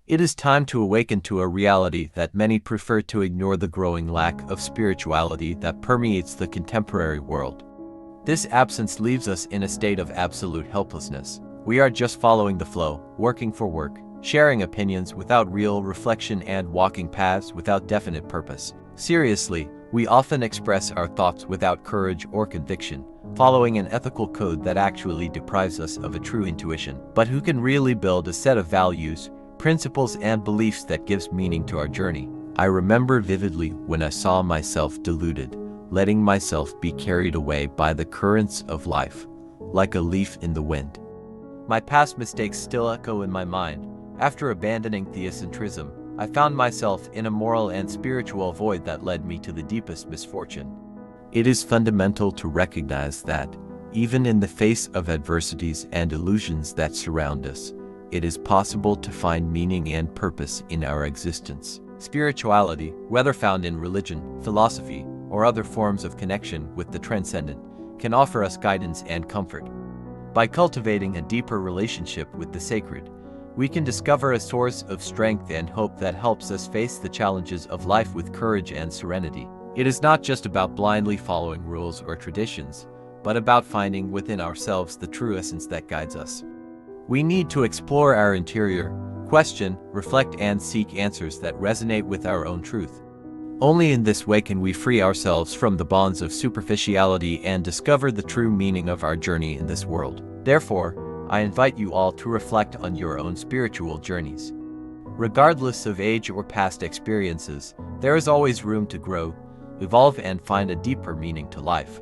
It is time to awaken to a reality that many prefer to ignore: the growing lack of spirituality that permeates the contemporary world. This absence leaves us in a state of absolute helplessness. We are just following the flow, working for work, sharing opinions without real reflection, and walking paths without definite purpose. Seriously, we often express our thoughts without courage or conviction, following an ethical code that actually deprives us of a true intuition. But who can really build a set of values, principles, and beliefs that gives meaning to our journey? I remember vividly when I saw myself deluded, letting myself be carried away by the currents of life, like a leaf in the wind. My past mistakes still echo in my mind. After abandoning theocentrism, I found myself in a moral and spiritual void that led me to the deepest misfortune. It is fundamental to recognize that, even in the face of adversities and illusions that surround us, it is possible to find meaning and purpose in our existence. Spirituality, whether found in religion, philosophy, or other forms of connection with the transcendent, can offer us guidance and comfort. By cultivating a deeper relationship with the sacred, we can discover a source of strength and hope that helps us face the challenges of life with courage and serenity. It is not just about blindly following rules or traditions, but about finding within ourselves the true essence that guides us. We need to explore our interior, question, reflect, and seek answers that resonate with our own truth. Only in this way can we free ourselves from the bonds of superficiality and discover the true meaning of our journey in this world. Therefore, I invite you all to reflect on your own spiritual journeys. Regardless of age or past experiences, there is always room to grow, evolve, and find a deeper meaning to life.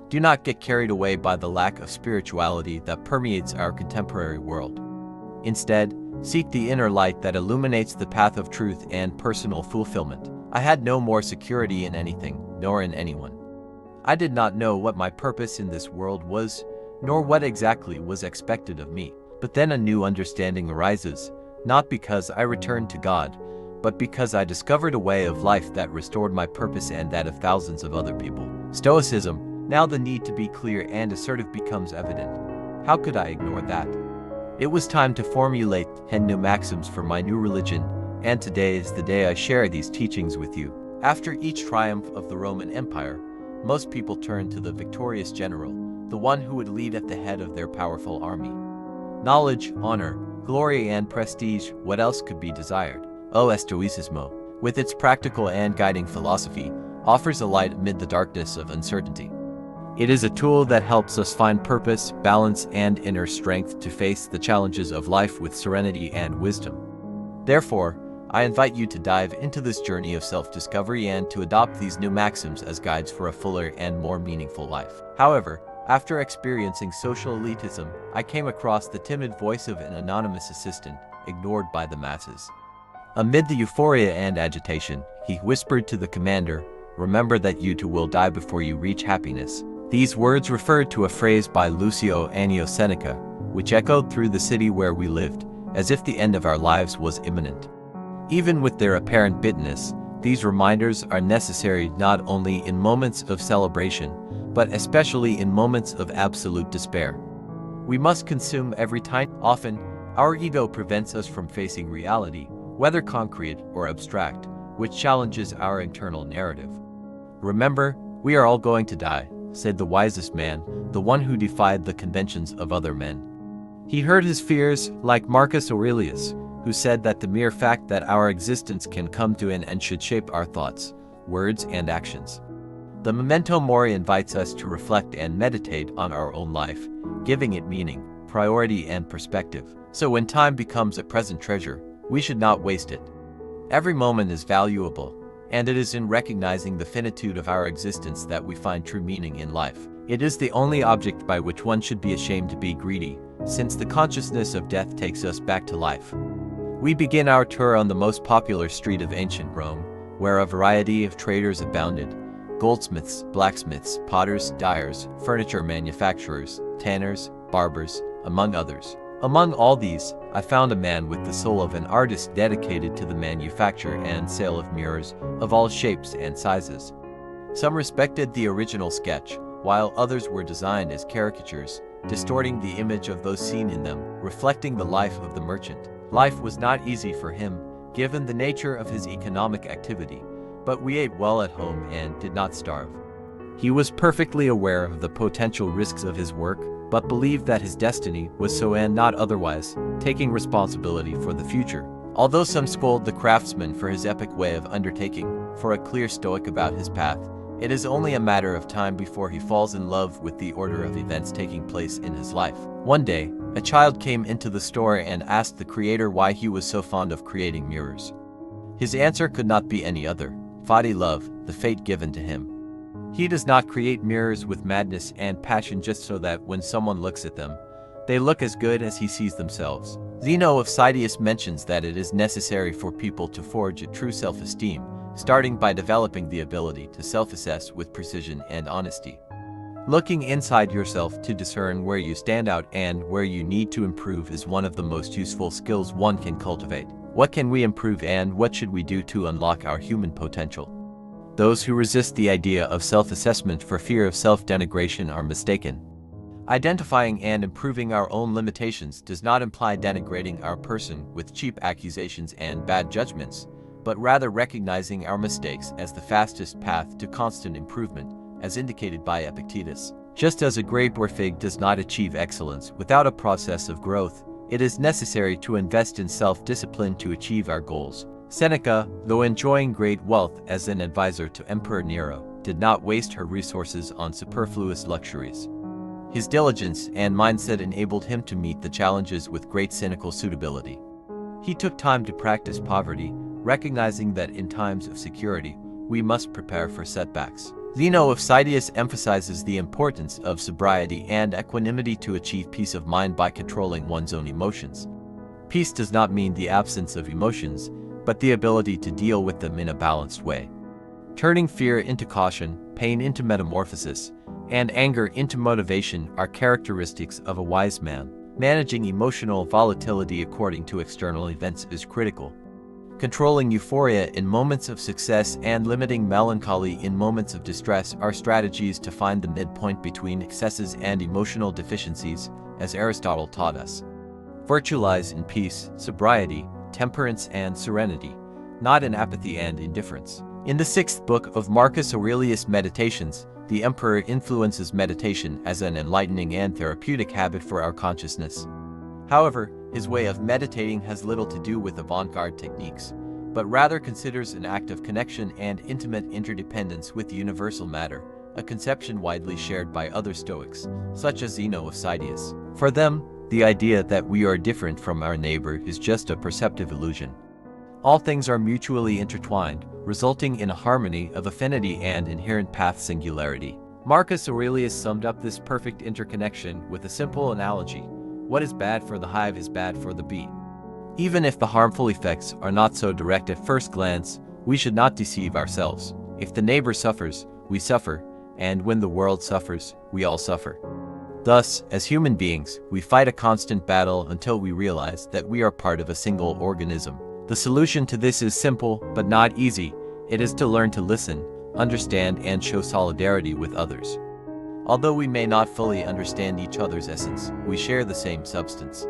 Do not get carried away by the lack of spirituality that permeates our contemporary world. Instead, seek the inner light that illuminates the path of truth and personal fulfillment. I had no more security in anything, nor in anyone. I did not know what my purpose in this world was, nor what exactly was expected of me. But then a new understanding arises, not because I returned to God, but because I discovered a way of life that restored my purpose and that of thousands of other people. Stoicism. Now the need to be clear and assertive becomes evident. How could I ignore that? It was time to formulate 10 new maxims for my new religion, and today is the day I share these teachings with you. After each triumph of the Roman Empire, most people turned to the victorious general, the one who would lead at the head of their powerful army. Knowledge, honor, glory, and prestige, what else could be desired? Stoicismo, with its practical and guiding philosophy, offers a light amid the darkness of uncertainty. It is a tool that helps us find purpose, balance, and inner strength to face the challenges of life with serenity and wisdom. Therefore, I invite you to dive into this journey of self-discovery and to adopt these new maxims as guides for a fuller and more meaningful life. However, after experiencing social elitism, I came across the timid voice of an anonymous assistant, ignored by the masses. Amid the euphoria and agitation, he whispered to the commander, "Remember that you too will die before you reach happiness." These words referred to a phrase by Lucio Annio Seneca, which echoed through the city where we lived, as if the end of our lives was imminent. Even with their apparent bitterness, these reminders are necessary not only in moments of celebration, but especially in moments of absolute despair. We must consume every time. Often, our ego prevents us from facing reality, whether concrete or abstract, which challenges our internal narrative. Remember, we are all going to die, said the wisest man, the one who defied the conventions of other men. He heard his fears, like Marcus Aurelius, who said that the mere fact that our existence can come to an end should shape our thoughts, words, and actions. The Memento Mori invites us to reflect and meditate on our own life, giving it meaning, priority, and perspective. So when time becomes a present treasure, we should not waste it. Every moment is valuable, and it is in recognizing the finitude of our existence that we find true meaning in life. It is the only object by which one should be ashamed to be greedy, since the consciousness of death takes us back to life. We begin our tour on the most popular street of ancient Rome, where a variety of traders abounded: goldsmiths, blacksmiths, potters, dyers, furniture manufacturers, tanners, barbers, among others. Among all these, I found a man with the soul of an artist dedicated to the manufacture and sale of mirrors of all shapes and sizes. Some respected the original sketch, while others were designed as caricatures, distorting the image of those seen in them, reflecting the life of the merchant. Life was not easy for him, given the nature of his economic activity, but we ate well at home and did not starve. He was perfectly aware of the potential risks of his work, but believed that his destiny was so and not otherwise, taking responsibility for the future. Although some scold the craftsman for his epic way of undertaking, for a clear Stoic about his path, it is only a matter of time before he falls in love with the order of events taking place in his life. One day, a child came into the store and asked the creator why he was so fond of creating mirrors. His answer could not be any other: Fadi love, the fate given to him. He does not create mirrors with madness and passion just so that when someone looks at them, they look as good as he sees themselves. Zeno of Citius mentions that it is necessary for people to forge a true self-esteem, starting by developing the ability to self-assess with precision and honesty. Looking inside yourself to discern where you stand out and where you need to improve is one of the most useful skills one can cultivate. What can we improve and what should we do to unlock our human potential? Those who resist the idea of self-assessment for fear of self-denigration are mistaken. Identifying and improving our own limitations does not imply denigrating our person with cheap accusations and bad judgments, but rather recognizing our mistakes as the fastest path to constant improvement, as indicated by Epictetus. Just as a grape or fig does not achieve excellence without a process of growth, it is necessary to invest in self-discipline to achieve our goals. Seneca, though enjoying great wealth as an advisor to Emperor Nero, did not waste her resources on superfluous luxuries. His diligence and mindset enabled him to meet the challenges with great cynical suitability. He took time to practice poverty, recognizing that in times of security, we must prepare for setbacks. Zeno of Citius emphasizes the importance of sobriety and equanimity to achieve peace of mind by controlling one's own emotions. Peace does not mean the absence of emotions, but the ability to deal with them in a balanced way. Turning fear into caution, pain into metamorphosis, and anger into motivation are characteristics of a wise man. Managing emotional volatility according to external events is critical. Controlling euphoria in moments of success and limiting melancholy in moments of distress are strategies to find the midpoint between excesses and emotional deficiencies, as Aristotle taught us. Virtue lies in peace, sobriety, temperance, and serenity, not in apathy and indifference. In the 6th book of Marcus Aurelius' Meditations, the emperor influences meditation as an enlightening and therapeutic habit for our consciousness. However, his way of meditating has little to do with avant-garde techniques, but rather considers an act of connection and intimate interdependence with universal matter, a conception widely shared by other Stoics, such as Zeno of Citius. For them, the idea that we are different from our neighbor is just a perceptive illusion. All things are mutually intertwined, resulting in a harmony of affinity and inherent path singularity. Marcus Aurelius summed up this perfect interconnection with a simple analogy: what is bad for the hive is bad for the bee. Even if the harmful effects are not so direct at first glance, we should not deceive ourselves. If the neighbor suffers, we suffer, and when the world suffers, we all suffer. Thus, as human beings, we fight a constant battle until we realize that we are part of a single organism. The solution to this is simple, but not easy. It is to learn to listen, understand, and show solidarity with others. Although we may not fully understand each other's essence, we share the same substance.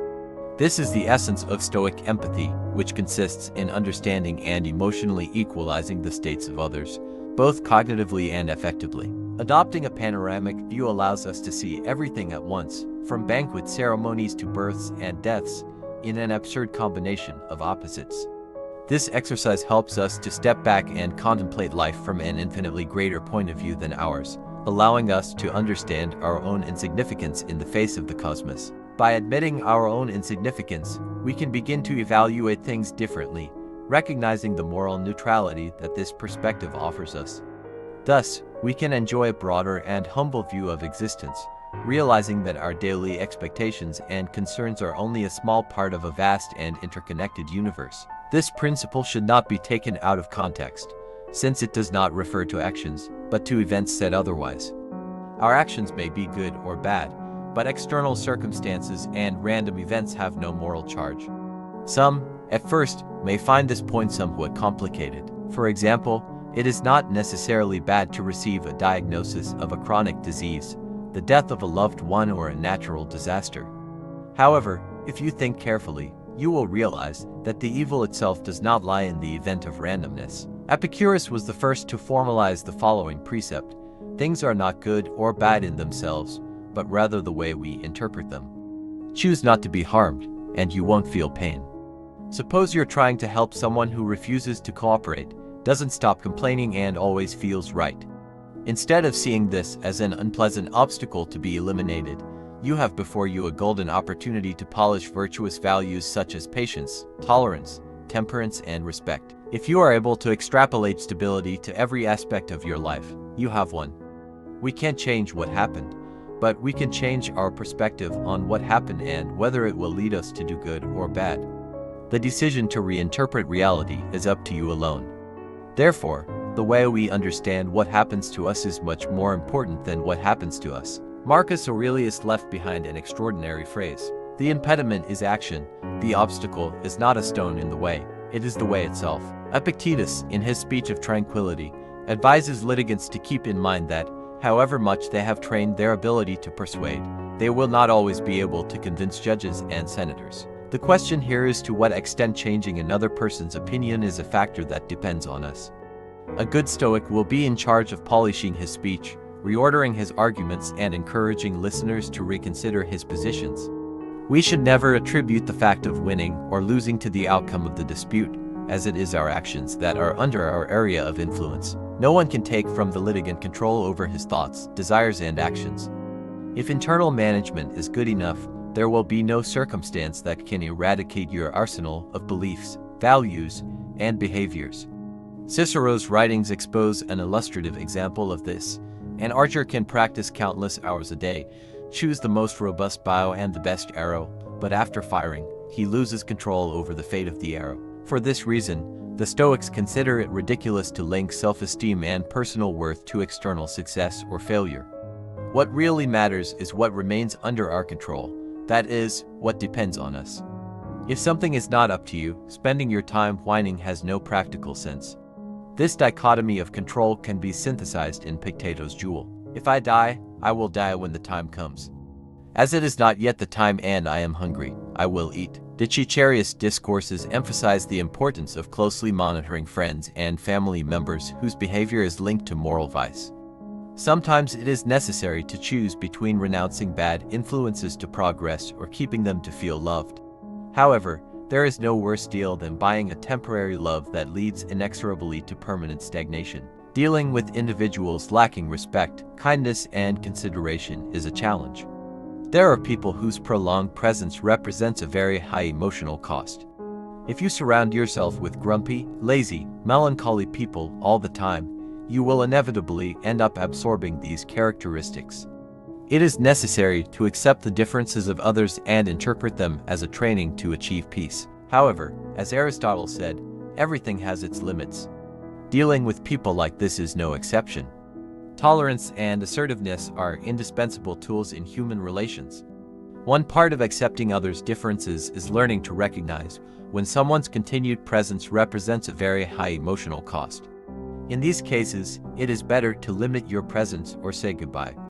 This is the essence of Stoic empathy, which consists in understanding and emotionally equalizing the states of others, both cognitively and affectively. Adopting a panoramic view allows us to see everything at once, from banquet ceremonies to births and deaths, in an absurd combination of opposites. This exercise helps us to step back and contemplate life from an infinitely greater point of view than ours, allowing us to understand our own insignificance in the face of the cosmos. By admitting our own insignificance, we can begin to evaluate things differently, recognizing the moral neutrality that this perspective offers us. Thus, we can enjoy a broader and humble view of existence, realizing that our daily expectations and concerns are only a small part of a vast and interconnected universe. This principle should not be taken out of context, since it does not refer to actions, but to events said otherwise. Our actions may be good or bad, but external circumstances and random events have no moral charge. Some, at first, may find this point somewhat complicated. For example, it is not necessarily bad to receive a diagnosis of a chronic disease, the death of a loved one, or a natural disaster. However, if you think carefully, you will realize that the evil itself does not lie in the event of randomness. Epicurus was the first to formalize the following precept: things are not good or bad in themselves, but rather the way we interpret them. Choose not to be harmed, and you won't feel pain. Suppose you're trying to help someone who refuses to cooperate, doesn't stop complaining, and always feels right. Instead of seeing this as an unpleasant obstacle to be eliminated, you have before you a golden opportunity to polish virtuous values such as patience, tolerance, temperance, and respect. If you are able to extrapolate stability to every aspect of your life, you have won. We can't change what happened, but we can change our perspective on what happened and whether it will lead us to do good or bad. The decision to reinterpret reality is up to you alone. Therefore, the way we understand what happens to us is much more important than what happens to us. Marcus Aurelius left behind an extraordinary phrase: the impediment is action, the obstacle is not a stone in the way, it is the way itself. Epictetus, in his speech of tranquility, advises litigants to keep in mind that, however much they have trained their ability to persuade, they will not always be able to convince judges and senators. The question here is to what extent changing another person's opinion is a factor that depends on us. A good Stoic will be in charge of polishing his speech, reordering his arguments, and encouraging listeners to reconsider his positions. We should never attribute the fact of winning or losing to the outcome of the dispute, as it is our actions that are under our area of influence. No one can take from the litigant control over his thoughts, desires, and actions. If internal management is good enough, there will be no circumstance that can eradicate your arsenal of beliefs, values, and behaviors. Cicero's writings expose an illustrative example of this. An archer can practice countless hours a day, choose the most robust bow and the best arrow, but after firing, he loses control over the fate of the arrow. For this reason, the Stoics consider it ridiculous to link self-esteem and personal worth to external success or failure. What really matters is what remains under our control, that is, what depends on us. If something is not up to you, spending your time whining has no practical sense. This dichotomy of control can be synthesized in Epictetus' jewel: if I die, I will die when the time comes. As it is not yet the time and I am hungry, I will eat. The Cicerius discourses emphasize the importance of closely monitoring friends and family members whose behavior is linked to moral vice. Sometimes it is necessary to choose between renouncing bad influences to progress or keeping them to feel loved. However, there is no worse deal than buying a temporary love that leads inexorably to permanent stagnation. Dealing with individuals lacking respect, kindness, and consideration is a challenge. There are people whose prolonged presence represents a very high emotional cost. If you surround yourself with grumpy, lazy, melancholy people all the time, you will inevitably end up absorbing these characteristics. It is necessary to accept the differences of others and interpret them as a training to achieve peace. However, as Aristotle said, everything has its limits. Dealing with people like this is no exception. Tolerance and assertiveness are indispensable tools in human relations. One part of accepting others' differences is learning to recognize when someone's continued presence represents a very high emotional cost. In these cases, it is better to limit your presence or say goodbye.